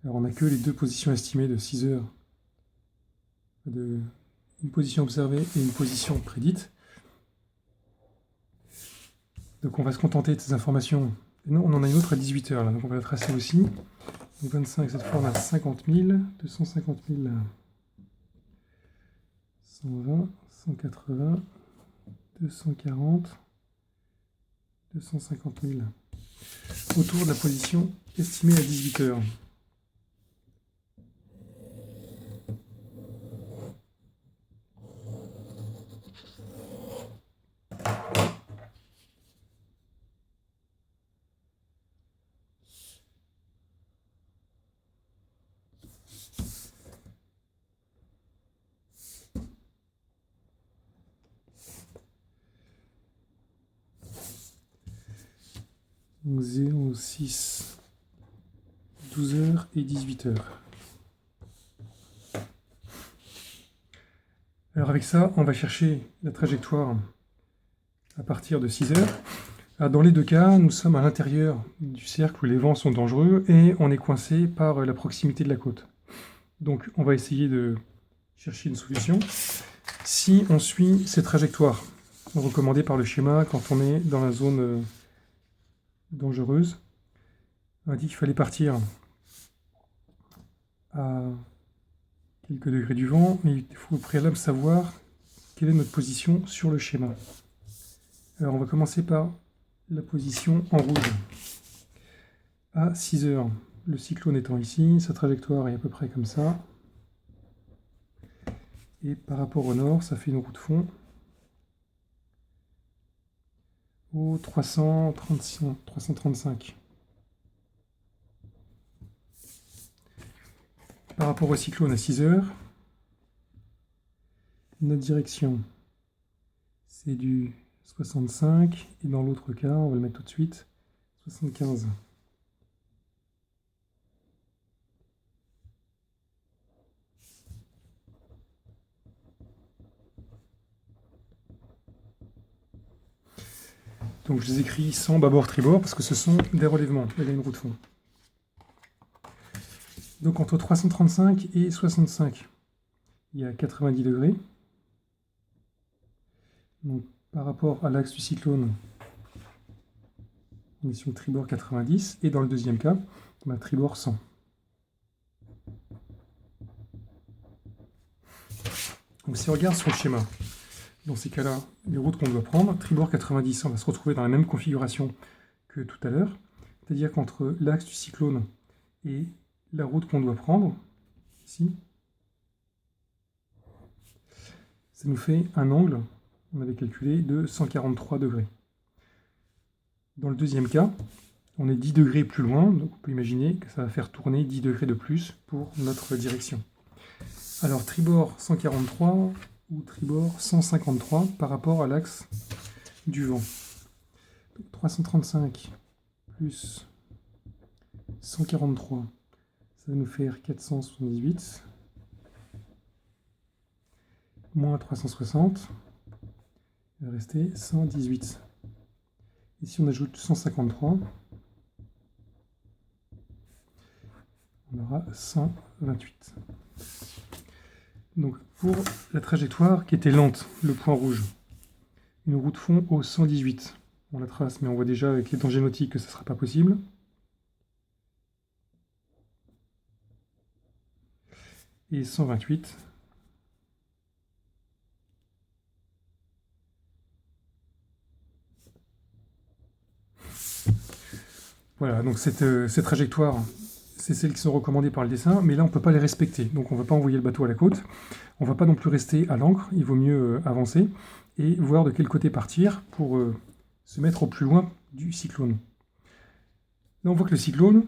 Alors on n'a que les deux positions estimées de 6 heures. Une position observée et une position prédite. Donc on va se contenter de ces informations. Et non, on en a une autre à 18 heures, là, donc on va la tracer aussi. Donc 25, cette fois on a 50 000, 250 000 là. 120, 180, 240, 250 000. Autour de la position estimée à 18 heures. Donc 0, 6, 12 heures et 18 heures. Alors avec ça, on va chercher la trajectoire à partir de 6 heures. Alors dans les deux cas, nous sommes à l'intérieur du cercle où les vents sont dangereux et on est coincé par la proximité de la côte. Donc on va essayer de chercher une solution. Si on suit ces trajectoires recommandées par le schéma quand on est dans la zone dangereuse, on a dit qu'il fallait partir à quelques degrés du vent, mais il faut au préalable savoir quelle est notre position sur le schéma. Alors on va commencer par la position en rouge. À 6 heures, le cyclone étant ici, sa trajectoire est à peu près comme ça. Et par rapport au nord, ça fait une roue de fond au 335. Par rapport au cyclone à 6 heures, notre direction, c'est du 65, et dans l'autre cas, on va le mettre tout de suite, 75. Donc je les écris sans bâbord tribord parce que ce sont des relèvements, il y a une roue de fond. Donc entre 335 et 65, il y a 90 degrés. Donc par rapport à l'axe du cyclone, on est sur le tribord 90, et dans le deuxième cas, on a tribord 100. Donc si on regarde sur le schéma, dans ces cas-là, les routes qu'on doit prendre, tribord 90, on va se retrouver dans la même configuration que tout à l'heure, c'est-à-dire qu'entre l'axe du cyclone et la route qu'on doit prendre, ici, ça nous fait un angle, on avait calculé, de 143 degrés. Dans le deuxième cas, on est 10 degrés plus loin, donc on peut imaginer que ça va faire tourner 10 degrés de plus pour notre direction. Alors tribord 143 ou tribord 153 par rapport à l'axe du vent. Donc, 335 plus 143, ça va nous faire 478, moins 360, il va rester 118. Ici on ajoute 153, on aura 128. Donc pour la trajectoire qui était lente, le point rouge, une route fond au 118. On la trace, mais on voit déjà avec les dangers nautiques que ça ne sera pas possible. Et 128. Voilà, donc cette trajectoire, c'est celles qui sont recommandées par le dessin, mais là on ne peut pas les respecter. Donc on ne va pas envoyer le bateau à la côte. On ne va pas non plus rester à l'ancre, il vaut mieux avancer et voir de quel côté partir pour se mettre au plus loin du cyclone. Là on voit que le cyclone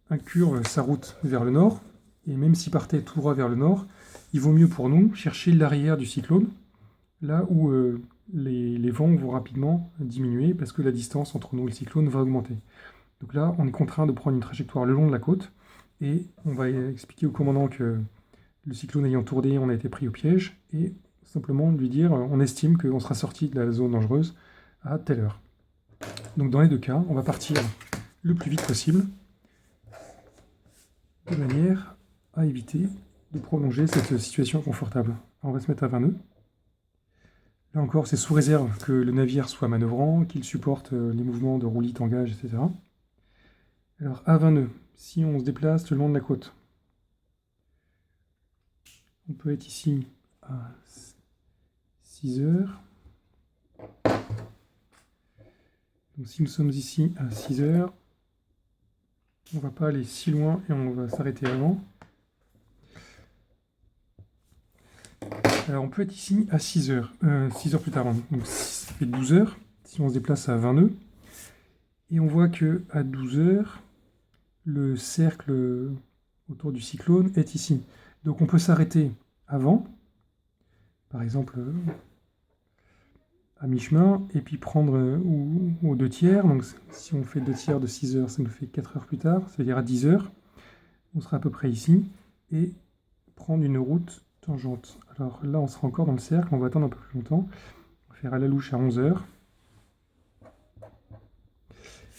incurve sa route vers le nord, et même s'il partait tout droit vers le nord, il vaut mieux pour nous chercher l'arrière du cyclone, là où les vents vont rapidement diminuer, parce que la distance entre nous et le cyclone va augmenter. Donc là, on est contraint de prendre une trajectoire le long de la côte, et on va expliquer au commandant que le cyclone ayant tourné, on a été pris au piège, et simplement lui dire, on estime qu'on sera sorti de la zone dangereuse à telle heure. Donc dans les deux cas, on va partir le plus vite possible, de manière à éviter de prolonger cette situation confortable. Alors on va se mettre à 20 nœuds. Là encore, c'est sous réserve que le navire soit manœuvrant, qu'il supporte les mouvements de roulis, tangage, etc. Alors à 20 nœuds, si on se déplace le long de la côte, on peut être ici à 6 heures. Donc si nous sommes ici à 6 heures, on ne va pas aller si loin et on va s'arrêter avant. Alors on peut être ici à 6 heures, 6 heures plus tard, donc ça fait 12 heures, si on se déplace à 20 nœuds. Et on voit que à 12 heures, le cercle autour du cyclone est ici. Donc on peut s'arrêter avant, par exemple à mi-chemin, et puis prendre aux 2 tiers. Donc si on fait 2 tiers de 6 heures, ça nous fait 4 heures plus tard, c'est-à-dire à 10 heures. On sera à peu près ici, et prendre une route tangente. Alors là, on sera encore dans le cercle, on va attendre un peu plus longtemps. On va faire à la louche à 11 heures.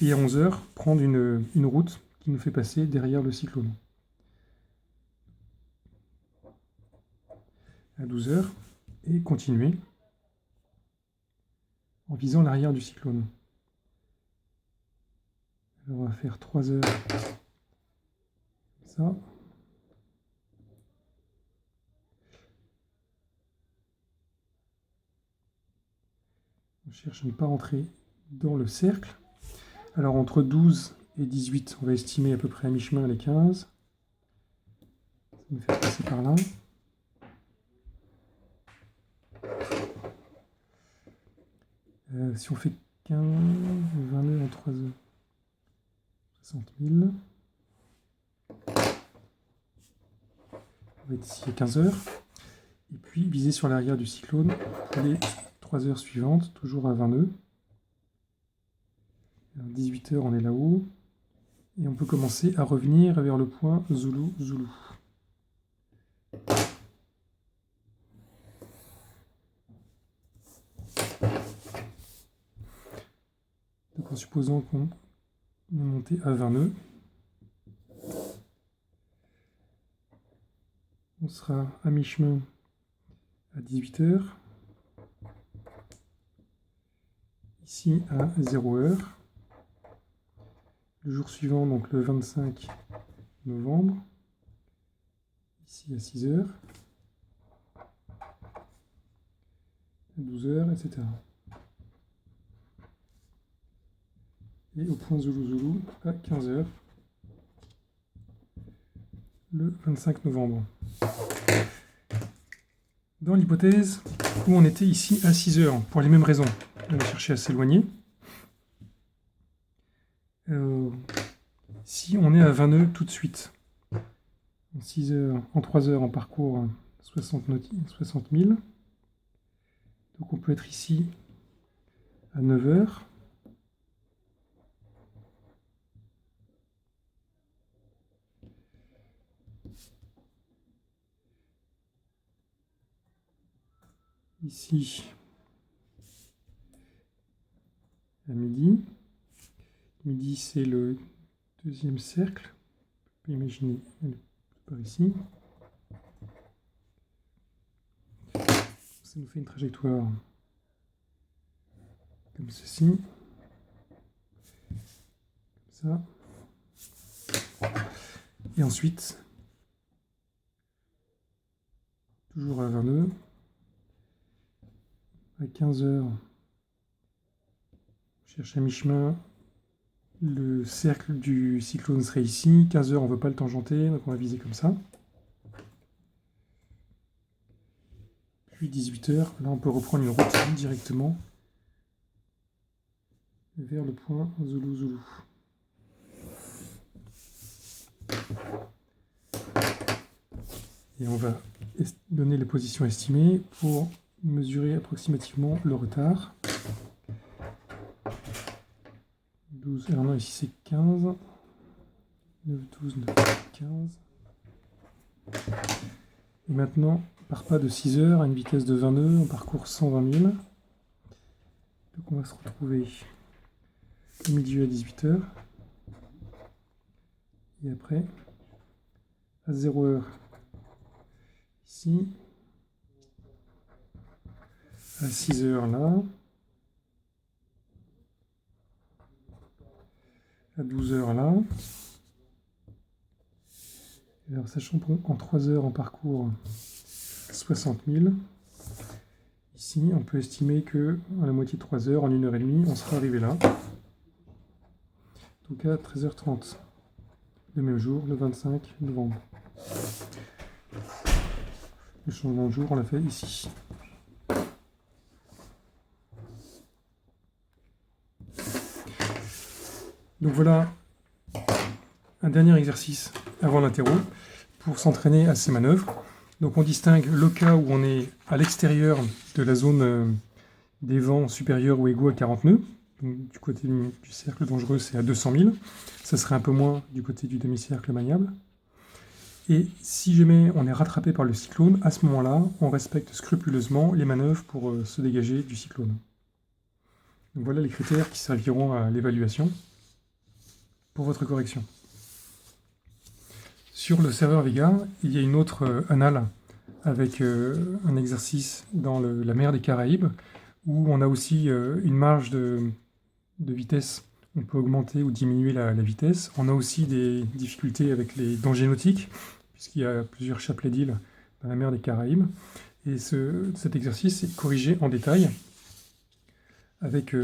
Et à 11 heures, prendre une route qui nous fait passer derrière le cyclone. À 12 heures, et continuer en visant l'arrière du cyclone. Alors on va faire 3 heures, comme ça. On cherche à ne pas rentrer dans le cercle. Alors entre 12 et 18, on va estimer à peu près à mi-chemin les 15. Ça nous fait passer par là. Si on fait 15, 20 nœuds en 3 heures, 60 000. On va être ici à 15 heures. Et puis viser sur l'arrière du cyclone pour les 3 heures suivantes, toujours à 20 nœuds. À 18 heures, on est là-haut. Et on peut commencer à revenir vers le point Zulu, Zulu. Donc en supposant qu'on est monté à 20 nœuds, sera à mi-chemin à 18 h. Ici à 0 h. Le jour suivant, donc le 25 novembre, ici à 6 h, à 12 h, etc. Et au point Zoulou Zoulou à 15 h, le 25 novembre. Dans l'hypothèse où on était ici à 6 h, pour les mêmes raisons, on va chercher à s'éloigner. Si on est à 20 nœuds tout de suite, en 6 h, en 3 heures, on parcourt 60 000. Donc on peut être ici à 9 h. Ici à midi. Midi, c'est le deuxième cercle. On peut imaginer par ici. Ça nous fait une trajectoire comme ceci. Comme ça. Et ensuite, toujours à 20 nœuds, à 15 h, on cherche à mi-chemin. Le cercle du cyclone serait ici. 15 h, on ne veut pas le tangenter, donc on va viser comme ça. Puis 18 h, là on peut reprendre une route directement vers le point Zoulou Zoulou. Et on va donner les positions estimées pour mesurer approximativement le retard. 12, alors non, ici c'est 15. 9, 12, 9, 15. Et maintenant, par pas de 6 h à une vitesse de 20 nœuds, on parcourt 120 000. Donc on va se retrouver au milieu à 18 h. Et après, à 0 h, ici. À 6 h là. À 12 h là. Alors, sachant qu'en 3 heures, on parcourt 60 000. Ici, on peut estimer que à la moitié de 3 heures, en 1 h 30, on sera arrivé là. Donc à 13 h 30, le même jour, le 25 novembre. Le changement de jour, on l'a fait ici. Donc voilà un dernier exercice avant l'interro pour s'entraîner à ces manœuvres. Donc on distingue le cas où on est à l'extérieur de la zone des vents supérieurs ou égaux à 40 nœuds. Donc, du côté du cercle dangereux, c'est à 200 000. Ça serait un peu moins du côté du demi-cercle maniable. Et si jamais on est rattrapé par le cyclone, à ce moment-là, on respecte scrupuleusement les manœuvres pour se dégager du cyclone. Donc voilà les critères qui serviront à l'évaluation pour votre correction. Sur le serveur Vega, il y a une autre annale avec un exercice dans la mer des Caraïbes où on a aussi une marge de vitesse. On peut augmenter ou diminuer la vitesse. On a aussi des difficultés avec les dangers nautiques puisqu'il y a plusieurs chapelets d'îles dans la mer des Caraïbes. Et cet exercice est corrigé en détail avec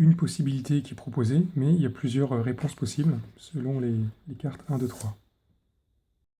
une possibilité qui est proposée, mais il y a plusieurs réponses possibles selon les cartes 1, 2, 3.